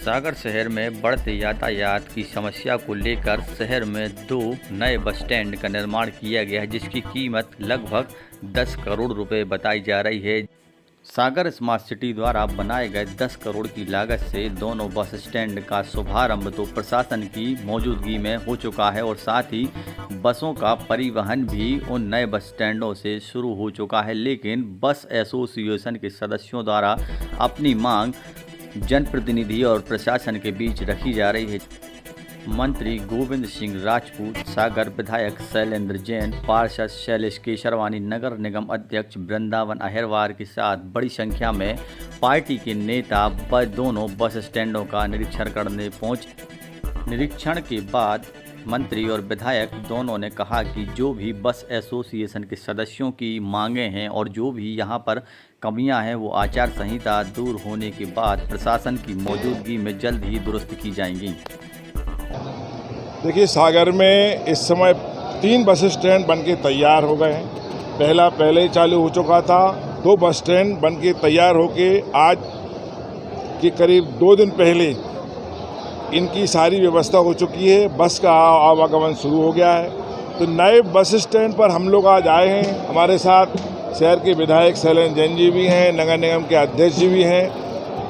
सागर शहर में बढ़ते यातायात की समस्या को लेकर शहर में 2 नए बस स्टैंड का निर्माण किया गया है, जिसकी कीमत लगभग 10 करोड़ रुपए बताई जा रही है। सागर स्मार्ट सिटी द्वारा बनाए गए 10 करोड़ की लागत से दोनों बस स्टैंड का शुभारंभ तो प्रशासन की मौजूदगी में हो चुका है और साथ ही बसों का परिवहन भी उन नए बस स्टैंडों से शुरू हो चुका है। लेकिन बस एसोसिएशन के सदस्यों द्वारा अपनी मांग जनप्रतिनिधि और प्रशासन के बीच रखी जा रही है। मंत्री गोविंद सिंह राजपूत, सागर विधायक शैलेंद्र जैन, पार्षद शैलेश केसरवानी, नगर निगम अध्यक्ष वृंदावन अहिरवार के साथ बड़ी संख्या में पार्टी के नेता दोनों बस स्टैंडों का निरीक्षण करने पहुंचे। निरीक्षण के बाद मंत्री और विधायक दोनों ने कहा कि जो भी बस एसोसिएशन के सदस्यों की मांगें हैं और जो भी यहां पर कमियां हैं वो आचार संहिता दूर होने के बाद प्रशासन की मौजूदगी में जल्द ही दुरुस्त की जाएंगी। देखिए, सागर में इस समय 3 बस स्टैंड बनके तैयार हो गए हैं। पहला पहले ही चालू हो चुका था। 2 बस स्टैंड बनके तैयार होके आज के करीब 2 दिन पहले इनकी सारी व्यवस्था हो चुकी है। बस का आवागमन शुरू हो गया है। तो नए बस स्टैंड पर हम लोग आज आए हैं। हमारे साथ शहर के विधायक शैलेंद्र जैन जी भी हैं, नगर निगम के अध्यक्ष जी भी हैं।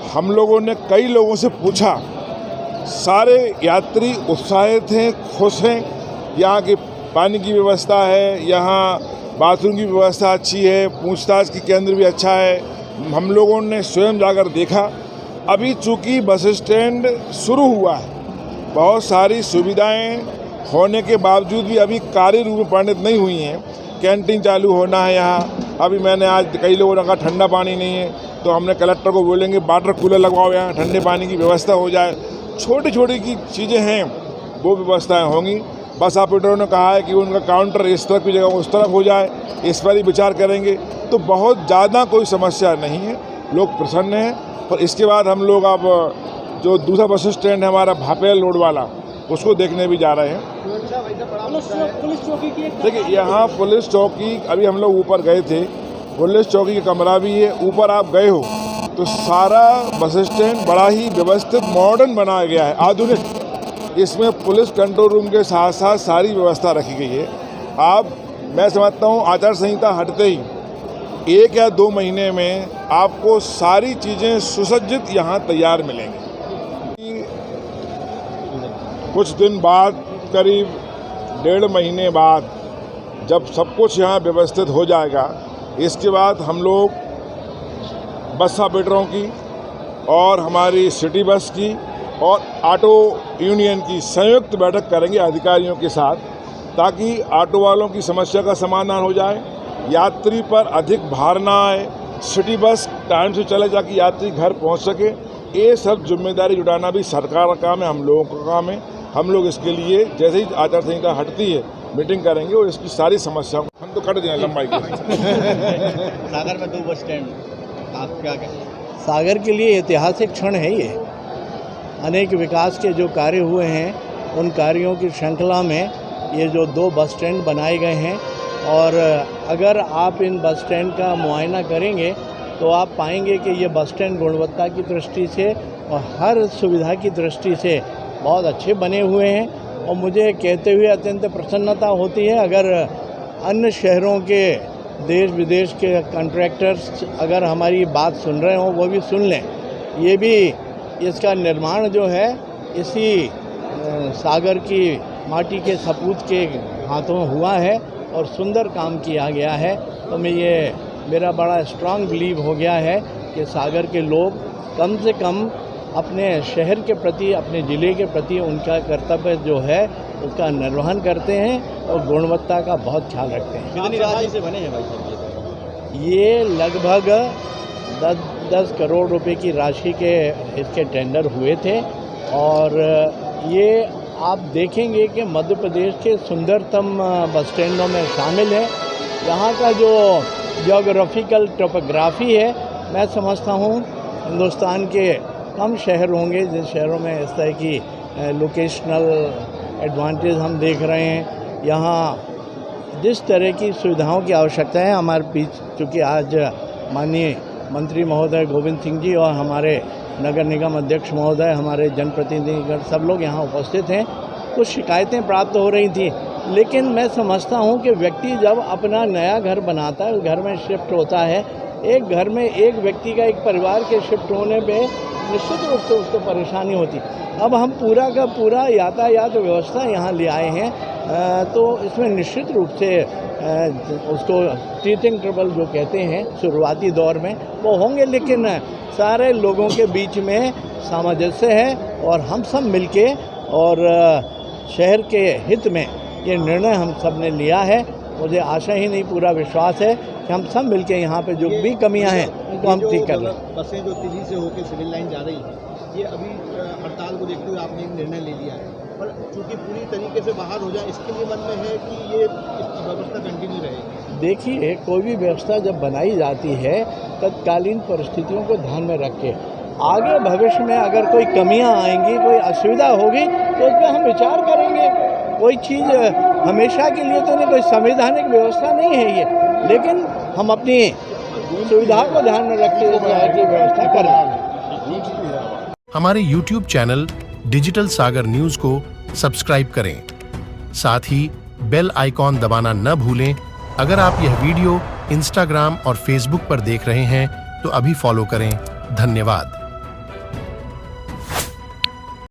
हम लोगों ने कई लोगों से पूछा, सारे यात्री उत्साहित हैं, खुश हैं। यहाँ की पानी की व्यवस्था है, यहाँ बाथरूम की व्यवस्था अच्छी है, पूछताछ की केंद्र भी अच्छा है। हम लोगों ने स्वयं जाकर देखा। अभी चूँकि बस स्टैंड शुरू हुआ है, बहुत सारी सुविधाएं होने के बावजूद भी अभी कार्य रूप में परिणत नहीं हुई हैं। कैंटीन चालू होना है यहाँ। अभी मैंने आज कई लोगों ने कहा ठंडा पानी नहीं है, तो हमने कलेक्टर को बोलेंगे वाटर कूलर लगवाओ, यहाँ ठंडे पानी की व्यवस्था हो जाए। छोटी छोटी की चीज़ें हैं, वो व्यवस्थाएं होंगी। बस ऑपरेटरों ने कहा है कि उनका काउंटर इस तरफ की जगह उस तरफ हो जाए, इस पर ही विचार करेंगे। तो बहुत ज़्यादा कोई समस्या नहीं है, लोग प्रसन्न हैं। और इसके बाद हम लोग अब जो दूसरा बस स्टैंड है हमारा भापेल रोड वाला, उसको देखने भी जा रहे हैं। देखिए, यहाँ पुलिस चौकी, अभी हम लोग ऊपर गए थे, पुलिस चौकी का कमरा भी है। ऊपर आप गए हो तो सारा बस स्टैंड बड़ा ही व्यवस्थित मॉडर्न बनाया गया है, आधुनिक। इसमें पुलिस कंट्रोल रूम के साथ साथ सारी व्यवस्था रखी गई है। मैं समझता हूँ आचार संहिता हटते ही 1 या 2 महीने में आपको सारी चीज़ें सुसज्जित यहाँ तैयार मिलेंगी। कुछ दिन बाद, करीब 1.5 महीने बाद, जब सब कुछ यहाँ व्यवस्थित हो जाएगा, इसके बाद हम लोग बस ऑपरेटरों की और हमारी सिटी बस की और ऑटो यूनियन की संयुक्त बैठक करेंगे अधिकारियों के साथ, ताकि ऑटो वालों की समस्या का समाधान हो जाए, यात्री पर अधिक भार ना आए, सिटी बस टाइम से चले ताकि यात्री घर पहुंच सके। ये सब जिम्मेदारी जुटाना भी सरकार का काम है, हम लोगों का काम है। हम लोग इसके लिए जैसे ही आचार संहिता हटती है मीटिंग करेंगे और इसकी सारी समस्याओं हम तो कट दें लंबाई की। सागर में 2 बस स्टैंड, आप क्या कहें? सागर के लिए ऐतिहासिक क्षण है ये। अनेक विकास के जो कार्य हुए हैं, उन कार्यों की श्रृंखला में ये जो 2 बस स्टैंड बनाए गए हैं, और अगर आप इन बस स्टैंड का मुआयना करेंगे तो आप पाएंगे कि ये बस स्टैंड गुणवत्ता की दृष्टि से और हर सुविधा की दृष्टि से बहुत अच्छे बने हुए हैं। और मुझे कहते हुए अत्यंत प्रसन्नता होती है, अगर अन्य शहरों के देश विदेश के कॉन्ट्रैक्टर्स अगर हमारी बात सुन रहे हों, वो भी सुन लें। ये भी इसका निर्माण जो है इसी सागर की माटी के सपूत के हाथों हुआ है और सुंदर काम किया गया है। तो मेरा बड़ा स्ट्रांग बिलीव हो गया है कि सागर के लोग कम से कम अपने शहर के प्रति, अपने ज़िले के प्रति उनका कर्तव्य जो है उसका निर्वहन करते हैं और गुणवत्ता का बहुत ख्याल रखते हैं। कितनी राशि से बने हैं भाई साहब ये लगभग 10 करोड़ रुपए की राशि के इसके टेंडर हुए थे। और ये आप देखेंगे कि मध्य प्रदेश के सुंदरतम बस स्टैंडों में शामिल है। यहाँ का जो जियोग्राफिकल टोपोग्राफी है, मैं समझता हूँ हिंदुस्तान के कम शहर होंगे जिन शहरों में इस तरह की लोकेशनल एडवांटेज हम देख रहे हैं। यहाँ जिस तरह की सुविधाओं की आवश्यकता है, हमारे बीच चूँकि आज माननीय मंत्री महोदय गोविंद सिंह जी और हमारे नगर निगम अध्यक्ष महोदय, हमारे जनप्रतिनिधिगण, सब लोग यहाँ उपस्थित हैं। कुछ शिकायतें प्राप्त हो रही थी, लेकिन मैं समझता हूँ कि व्यक्ति जब अपना नया घर बनाता है, घर में शिफ्ट होता है, एक घर में एक व्यक्ति का, एक परिवार के शिफ्ट होने पे निश्चित रूप से उसको परेशानी होती। अब हम पूरा का पूरा यातायात व्यवस्था यहाँ ले आए हैं, तो इसमें निश्चित रूप से उसको टीथिंग ट्रबल जो कहते हैं शुरुआती दौर में वो होंगे, लेकिन सारे लोगों के बीच में सामंजस्य है और हम सब मिलके और शहर के हित में ये निर्णय हम सब ने लिया है। मुझे आशा ही नहीं, पूरा विश्वास है कि हम सब मिलके यहाँ पे जो भी कमियां हैं उनको हम ठीक कर लें। बसें जो दिल्ली से होकर सिविल लाइन जा रही हैं, ये अभी हड़ताल को देखते हुए आपने एक निर्णय ले लिया है, पर चूँकि पूरी तरीके से बाहर हो जाए, इसके लिए मन में है कि ये इसकी व्यवस्था कंटिन्यू रहेगी? देखिए, कोई भी व्यवस्था जब बनाई जाती है तत्कालीन परिस्थितियों को ध्यान में रख के, आगे भविष्य में अगर कोई कमियां आएंगी, कोई असुविधा होगी तो उस पर हम विचार करेंगे। कोई चीज़ हमेशा के लिए तो नहीं, कोई संवैधानिक व्यवस्था नहीं है ये, लेकिन हम अपनी सुविधा को ध्यान में रखते हुए की व्यवस्था करें। हमारे YouTube चैनल डिजिटल सागर न्यूज को सब्सक्राइब करें। साथ ही बेल आइकॉन दबाना न भूलें। अगर आप यह वीडियो इंस्टाग्राम और फेसबुक पर देख रहे हैं तो अभी फॉलो करें। धन्यवाद।